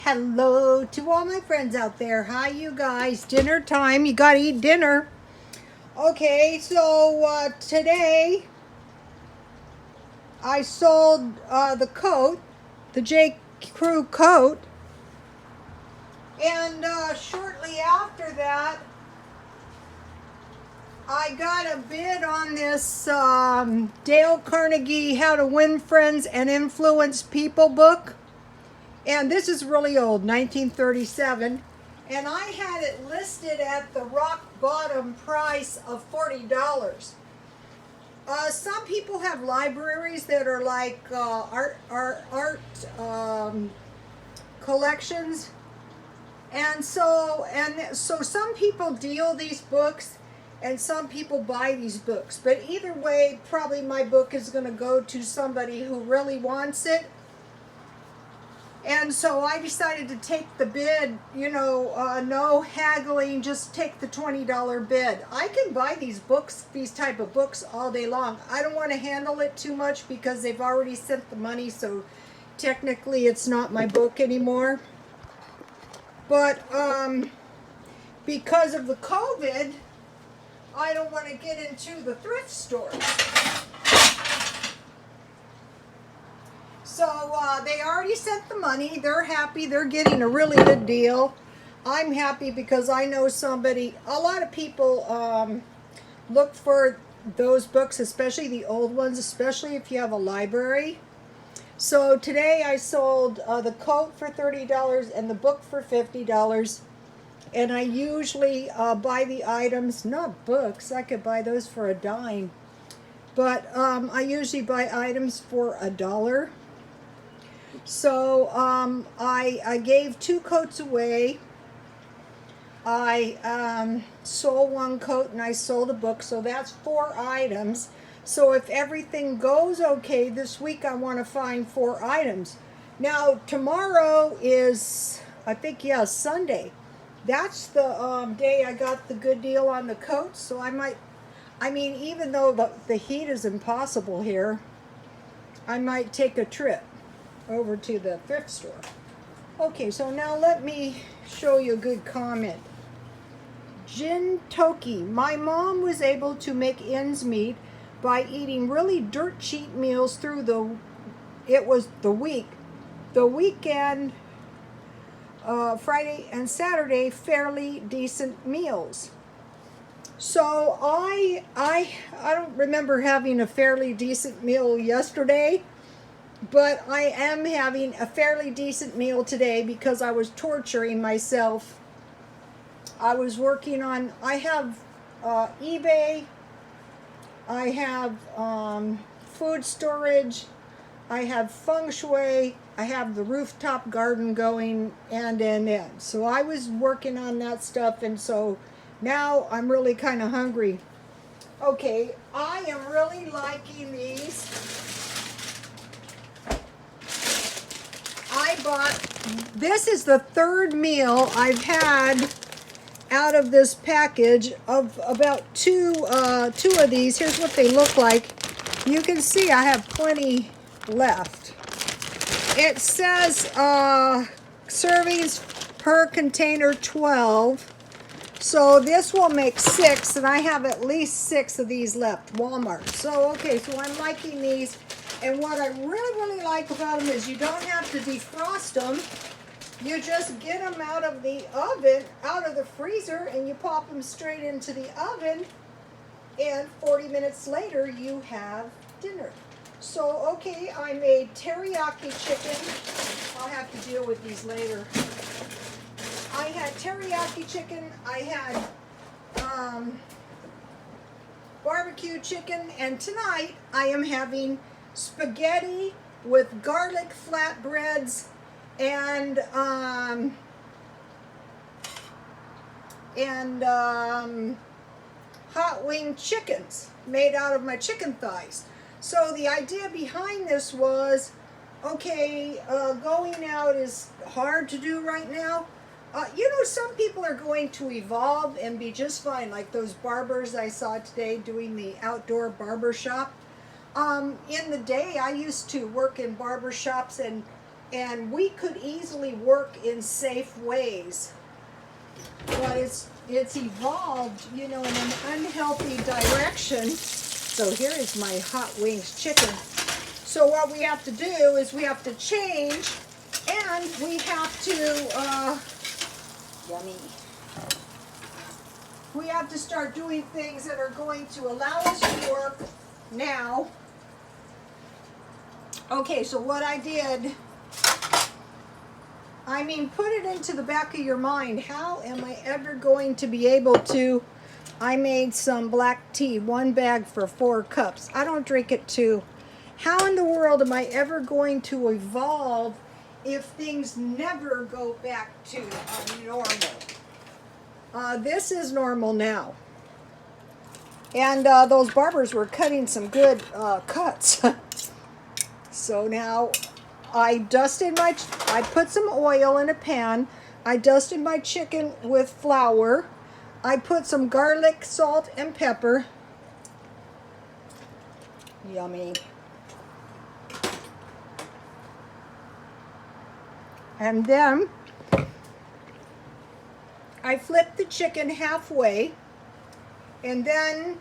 Hello to all my friends out there. Hi, you guys. Dinner time. You got to eat dinner. Okay, so today I sold the coat, the J. Crew coat, and shortly after that, I got a bid on this Dale Carnegie How to Win Friends and Influence People book. And this is really old, 1937. And I had it listed at the rock bottom price of $40. Some people have libraries that are like art collections. And so some people deal these books and some people buy these books. But either way, probably my book is going to go to somebody who really wants it. And so I decided to take the bid, no haggling, just take the $20 bid. I can buy these books, these type of books, all day long. I don't want to handle it too much because they've already sent the money, so technically it's not my book anymore. But because of the COVID, I don't want to get into the thrift stores. So they already sent the money. They're happy. They're getting a really good deal. I'm happy because I know somebody, a lot of people look for those books, especially the old ones, especially if you have a library. So today I sold the coat for $30 and the book for $50. And I usually buy the items, not books, I could buy those for a dime. But I usually buy items for $1. So I gave 2 coats away. I sold 1 coat and I sold a book, so that's 4 items. So if everything goes okay this week, I want to find 4 items. Now tomorrow is, I think, yeah, Sunday. That's the day I got the good deal on the coats, so even though the heat is impossible here, I might take a trip over to the thrift store. Okay, so now let me show you a good comment. Jin Toki, my mom was able to make ends meet by eating really dirt cheap meals through the weekend, Friday and Saturday, fairly decent meals. So I don't remember having a fairly decent meal yesterday, but I am having a fairly decent meal today because I was torturing myself. I was working on, I have eBay, I have food storage, I have feng shui, I have the rooftop garden going, and. So I was working on that stuff, and so now I'm really kind of hungry. Okay, I am really liking these. This is the 3rd meal I've had out of this package of about two of these. Here's what they look like. You can see I have plenty left. It says servings per container 12. So this will make 6, and I have at least 6 of these left. Walmart. So okay, so I'm liking these. And what I really like about them is you don't have to defrost them. You just get them out of the oven, out of the freezer, and you pop them straight into the oven. And 40 minutes later, you have dinner. So, okay, I made teriyaki chicken. I'll have to deal with these later. I had teriyaki chicken. I had barbecue chicken. And tonight, I am having spaghetti with garlic flatbreads and hot wing chickens made out of my chicken thighs. So the idea behind this was, okay, going out is hard to do right now. Some people are going to evolve and be just fine, like those barbers I saw today doing the outdoor barber shop. In the day, I used to work in barber shops, and and we could easily work in safe ways. But it's evolved, you know, in an unhealthy direction. So here is my hot wings chicken. So what we have to do is we have to change, and we have to, yummy. We have to start doing things that are going to allow us to work now. Okay, so what I did, I mean, put it into the back of your mind. How am I ever going to be able to, I made some black tea, 1 bag for 4 cups. I don't drink it too. How in the world am I ever going to evolve if things never go back to normal? This is normal now. And those barbers were cutting some good cuts. So now I put some oil in a pan. I dusted my chicken with flour. I put some garlic, salt, and pepper. Yummy. And then I flipped the chicken halfway, and then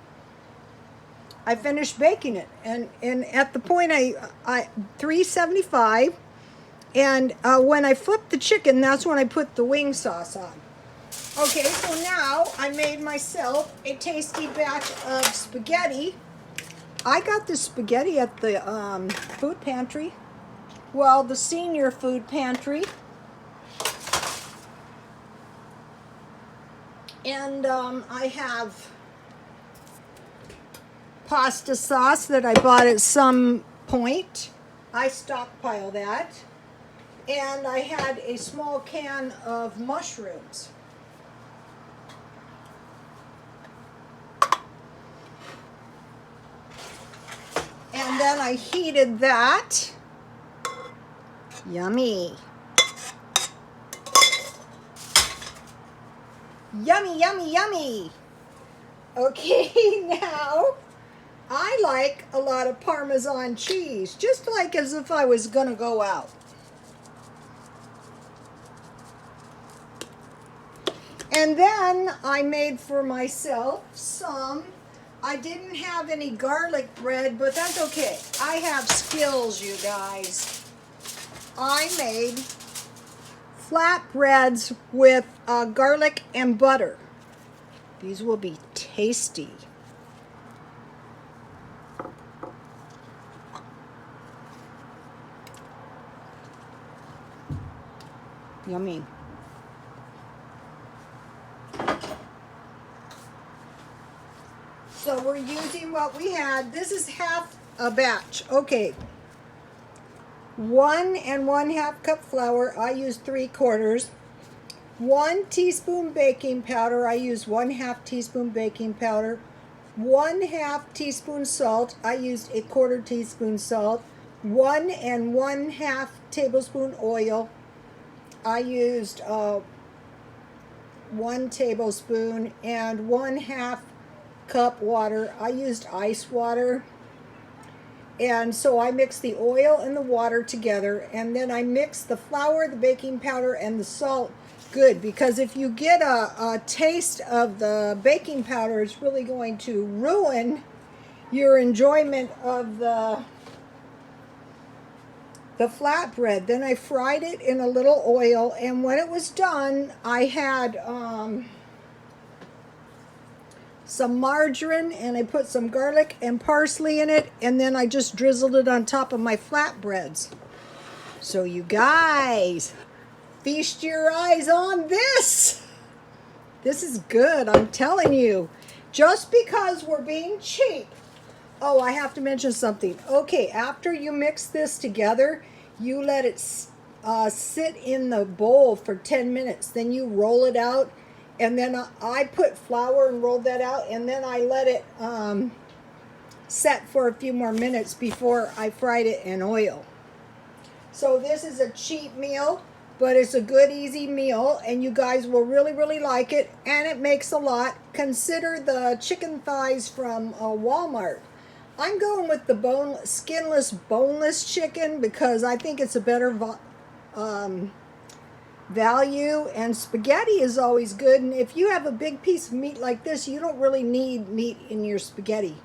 I finished baking it. And at the point I 375, and when I flipped the chicken, that's when I put the wing sauce on. Okay, so now I made myself a tasty batch of spaghetti. I got this spaghetti at the food pantry. Well, the senior food pantry. And I have pasta sauce that I bought at some point. I stockpile that. And I had a small can of mushrooms. And then I heated that. Yummy. Yummy, yummy, yummy. Okay, now I like a lot of Parmesan cheese, just like as if I was gonna go out. And then I made for myself some, I didn't have any garlic bread, but that's okay. I have skills, you guys. I made flatbreads with garlic and butter. These will be tasty. Yummy. So we're using what we had. This is half a batch. Okay. 1 1/2 cup flour. I use 3/4. 1 teaspoon baking powder. I use 1/2 teaspoon baking powder. 1/2 teaspoon salt. I used 1/4 teaspoon salt. 1 1/2 tablespoon oil. I used 1 tablespoon, and 1/2 cup water. I used ice water. And so I mixed the oil and the water together, and then I mixed the flour, the baking powder, and the salt good, because if you get a taste of the baking powder, it's really going to ruin your enjoyment of the flatbread. Then I fried it in a little oil, and when it was done, I had some margarine, and I put some garlic and parsley in it, and then I just drizzled it on top of my flatbreads. So you guys, feast your eyes on this. This is good, I'm telling you. Just because we're being cheap. Oh, I have to mention something. Okay, after you mix this together, you let it sit in the bowl for 10 minutes. Then you roll it out. And then I put flour and rolled that out, and then I let it set for a few more minutes before I fried it in oil. So this is a cheap meal, but it's a good, easy meal, and you guys will really, really like it, and it makes a lot. Consider the chicken thighs from Walmart. I'm going with the skinless, boneless chicken because I think it's a better value, and spaghetti is always good. And if you have a big piece of meat like this, you don't really need meat in your spaghetti.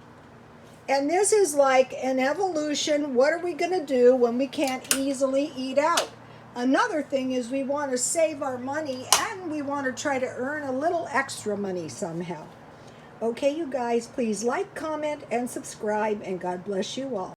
And this is like an evolution. What are we going to do when we can't easily eat out? Another thing is we want to save our money, and we want to try to earn a little extra money somehow. Okay, you guys, please like, comment, and subscribe, and God bless you all.